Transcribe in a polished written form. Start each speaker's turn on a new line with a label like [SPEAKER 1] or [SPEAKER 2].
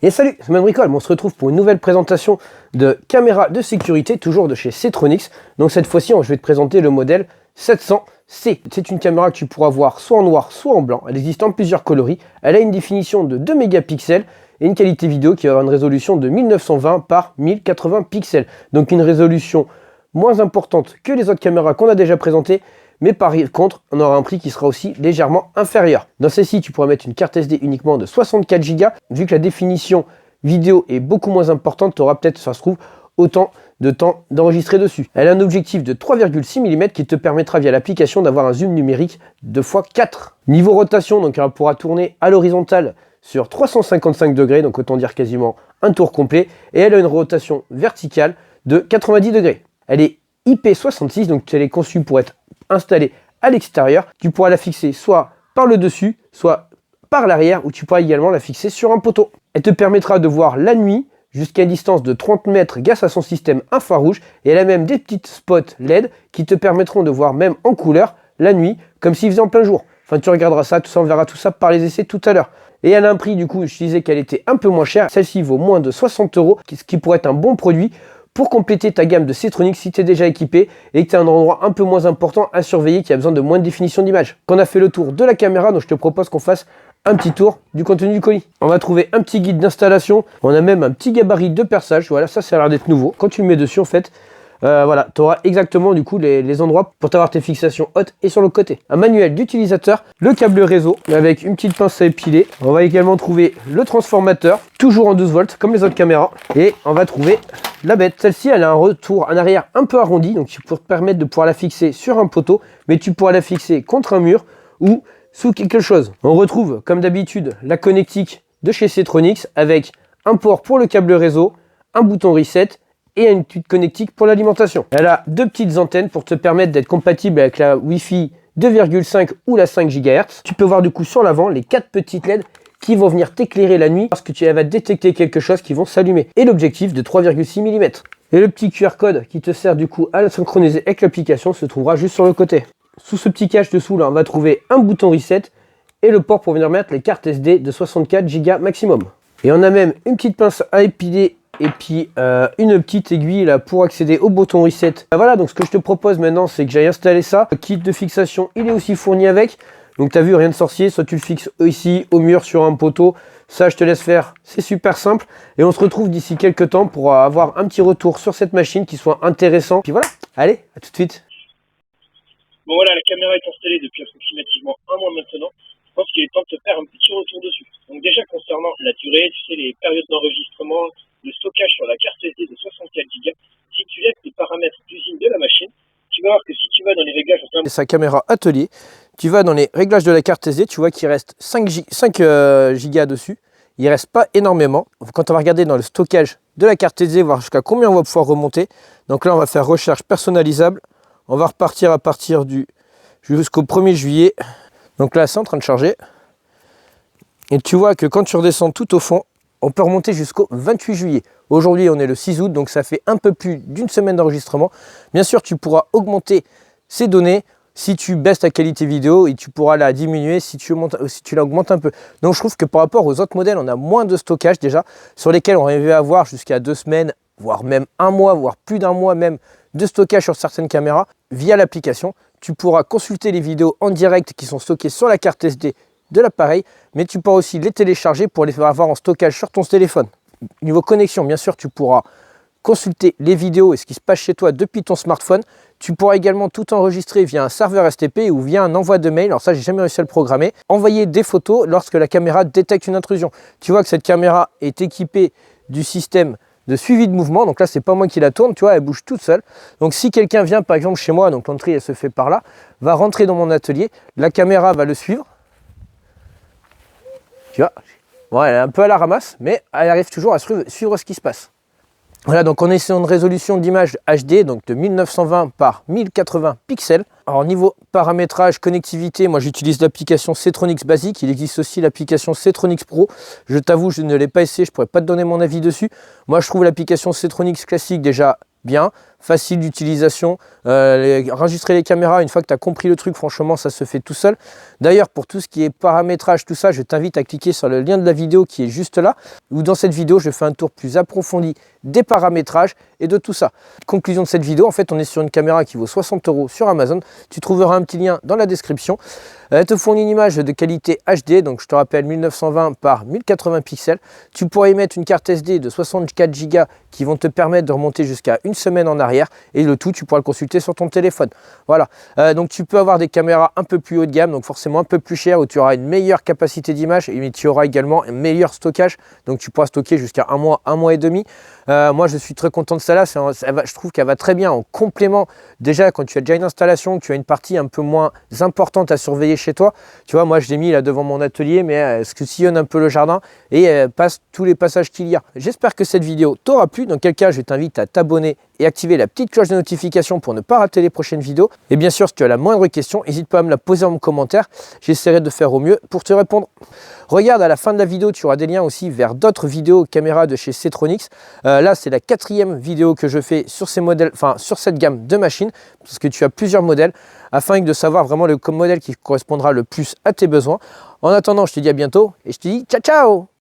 [SPEAKER 1] Et salut, c'est Bricole. On se retrouve pour une nouvelle présentation de caméra de sécurité, toujours de chez Setronics. Donc cette fois-ci, je vais te présenter le modèle 700C. C'est une caméra que tu pourras voir soit en noir, soit en blanc. Elle existe en plusieurs coloris. Elle a une définition de 2 mégapixels et une qualité vidéo qui va avoir une résolution de 1920 par 1080 pixels. Donc une résolution moins importante que les autres caméras qu'on a déjà présentées. Mais par contre, on aura un prix qui sera aussi légèrement inférieur. Dans celle-ci, tu pourras mettre une carte SD uniquement de 64 Go. Vu que la définition vidéo est beaucoup moins importante, tu auras peut-être, ça se trouve, autant de temps d'enregistrer dessus. Elle a un objectif de 3,6 mm qui te permettra via l'application d'avoir un zoom numérique de x4. Niveau rotation, donc elle pourra tourner à l'horizontale sur 355 degrés, donc autant dire quasiment un tour complet. Et elle a une rotation verticale de 90 degrés. Elle est IP66, donc elle est conçue pour être installée à l'extérieur. Tu pourras la fixer soit par le dessus, soit par l'arrière, ou tu pourras également la fixer sur un poteau. Elle te permettra de voir la nuit jusqu'à une distance de 30 mètres grâce à son système infrarouge, et elle a même des petites spots LED qui te permettront de voir même en couleur la nuit, comme s'il faisait en plein jour. Enfin, tu regarderas ça, tout ça, on verra tout ça par les essais tout à l'heure. Et elle a un prix, du coup, je disais qu'elle était un peu moins chère. Celle-ci vaut moins de 60 €, ce qui pourrait être un bon produit pour compléter ta gamme de Setronics si tu es déjà équipé et que tu as un endroit un peu moins important à surveiller qui a besoin de moins de définition d'image. Qu'on a fait le tour de la caméra, donc je te propose qu'on fasse un petit tour du contenu du colis. On va trouver un petit guide d'installation, on a même un petit gabarit de perçage, voilà, ça a l'air d'être nouveau. Quand tu le mets dessus, en fait, voilà, tu auras exactement du coup les endroits pour avoir tes fixations hautes et sur le côté. Un manuel d'utilisateur, le câble réseau avec une petite pince à épiler. On va également trouver le transformateur, toujours en 12 volts comme les autres caméras. Et on va trouver la bête. Celle-ci, elle a un retour en arrière un peu arrondi, donc pour te permettre de pouvoir la fixer sur un poteau, mais tu pourras la fixer contre un mur ou sous quelque chose. On retrouve, comme d'habitude, la connectique de chez Setronics avec un port pour le câble réseau, un bouton reset et une petite connectique pour l'alimentation. Elle a deux petites antennes pour te permettre d'être compatible avec la Wi-Fi 2,5 ou la 5 GHz. Tu peux voir du coup sur l'avant les 4 petites LED qui vont venir t'éclairer la nuit parce que tu vas détecter quelque chose qui vont s'allumer. Et l'objectif de 3,6 mm. Et le petit QR code qui te sert du coup à la synchroniser avec l'application se trouvera juste sur le côté. Sous ce petit cache dessous là, on va trouver un bouton reset et le port pour venir mettre les cartes SD de 64 Go maximum. Et on a même une petite pince à épiler et puis une petite aiguille là pour accéder au bouton reset. Voilà, donc ce que je te propose maintenant, c'est que j'aille installer ça. Le kit de fixation, il est aussi fourni avec. Donc tu as vu, rien de sorcier, soit tu le fixes ici au mur sur un poteau. Ça, je te laisse faire, c'est super simple. Et on se retrouve d'ici quelques temps pour avoir un petit retour sur cette machine qui soit intéressant. Puis voilà, allez, à tout de suite.
[SPEAKER 2] Bon voilà, la caméra est installée depuis approximativement un mois maintenant. Je pense qu'il est temps de te faire un petit retour dessus. Donc déjà concernant la durée, tu sais, les périodes d'enregistrement, le stockage sur la carte SD de 64 Go, si tu laisses les paramètres d'usine de la machine, tu vas voir que si tu vas dans les réglages...
[SPEAKER 1] C'est sa caméra atelier, tu vas dans les réglages de la carte SD, tu vois qu'il reste 5 Go dessus. Il ne reste pas énormément. Quand on va regarder dans le stockage de la carte SD, voir jusqu'à combien on va pouvoir remonter. Donc là, on va faire recherche personnalisable. On va repartir à partir du jusqu'au 1er juillet. Donc là, c'est en train de charger. Et tu vois que quand tu redescends tout au fond, on peut remonter jusqu'au 28 juillet. Aujourd'hui, on est le 6 août, donc ça fait un peu plus d'une semaine d'enregistrement. Bien sûr, tu pourras augmenter ces données si tu baisses ta qualité vidéo et tu pourras la diminuer si tu la augmentes un peu. Donc je trouve que par rapport aux autres modèles, on a moins de stockage déjà, sur lesquels on arrivait à avoir jusqu'à 2 semaines, voire même un mois, voire plus d'un mois même de stockage sur certaines caméras via l'application. Tu pourras consulter les vidéos en direct qui sont stockées sur la carte SD de l'appareil, mais tu pourras aussi les télécharger pour les faire avoir en stockage sur ton téléphone. Niveau connexion, bien sûr, tu pourras consulter les vidéos et ce qui se passe chez toi depuis ton smartphone. Tu pourras également tout enregistrer via un serveur STP ou via un envoi de mail. Alors ça, j'ai jamais réussi à le programmer. Envoyer des photos lorsque la caméra détecte une intrusion. Tu vois que cette caméra est équipée du système de suivi de mouvement. Donc là, c'est pas moi qui la tourne, tu vois, elle bouge toute seule. Donc si quelqu'un vient par exemple chez moi, donc l'entrée elle se fait par là, va rentrer dans mon atelier, la caméra va le suivre. Tu vois, bon, elle est un peu à la ramasse, mais elle arrive toujours à suivre ce qui se passe. Voilà, donc on est sur une résolution d'image HD, donc de 1920 par 1080 pixels. Alors niveau paramétrage, connectivité, moi j'utilise l'application Ctronics basique. Il existe aussi l'application Ctronics Pro. Je t'avoue, je ne l'ai pas essayé, je pourrais pas te donner mon avis dessus. Moi je trouve l'application Ctronics classique déjà bien, facile d'utilisation. Enregistrer les caméras, une fois que tu as compris le truc, franchement ça se fait tout seul. D'ailleurs, pour tout ce qui est paramétrage, tout ça, je t'invite à cliquer sur le lien de la vidéo qui est juste là, où dans cette vidéo je fais un tour plus approfondi des paramétrages et de tout ça. Conclusion de cette vidéo, en fait on est sur une caméra qui vaut 60 € sur Amazon. Tu trouveras un petit lien dans la description. Elle te fournit une image de qualité HD, donc je te rappelle 1920 par 1080 pixels. Tu pourras y mettre une carte SD de 64 Go qui vont te permettre de remonter jusqu'à une semaine en arrière, et le tout tu pourras le consulter sur ton téléphone. Voilà, donc tu peux avoir des caméras un peu plus haut de gamme, donc forcément un peu plus cher, où tu auras une meilleure capacité d'image, et tu auras également un meilleur stockage, donc tu pourras stocker jusqu'à un mois et demi. Moi je suis très content de celle-là, je trouve qu'elle va très bien en complément. Déjà quand tu as déjà une installation, tu as une partie un peu moins importante à surveiller chez toi, tu vois, moi je l'ai mis là devant mon atelier, mais est-ce que sillonne un peu le jardin et passe tous les passages qu'il y a. J'espère que cette vidéo t'aura plu. Dans quel cas je t'invite à t'abonner et activer la petite cloche de notification pour ne pas rater les prochaines vidéos. Et bien sûr, si tu as la moindre question, n'hésite pas à me la poser en commentaire, j'essaierai de faire au mieux pour te répondre. Regarde, à la fin de la vidéo, tu auras des liens aussi vers d'autres vidéos caméras de chez Ctronics. Là, c'est la 4e vidéo que je fais sur ces modèles, enfin sur cette gamme de machines, parce que tu as plusieurs modèles, afin de savoir vraiment le modèle qui correspondra le plus à tes besoins. En attendant, je te dis à bientôt et je te dis ciao ciao!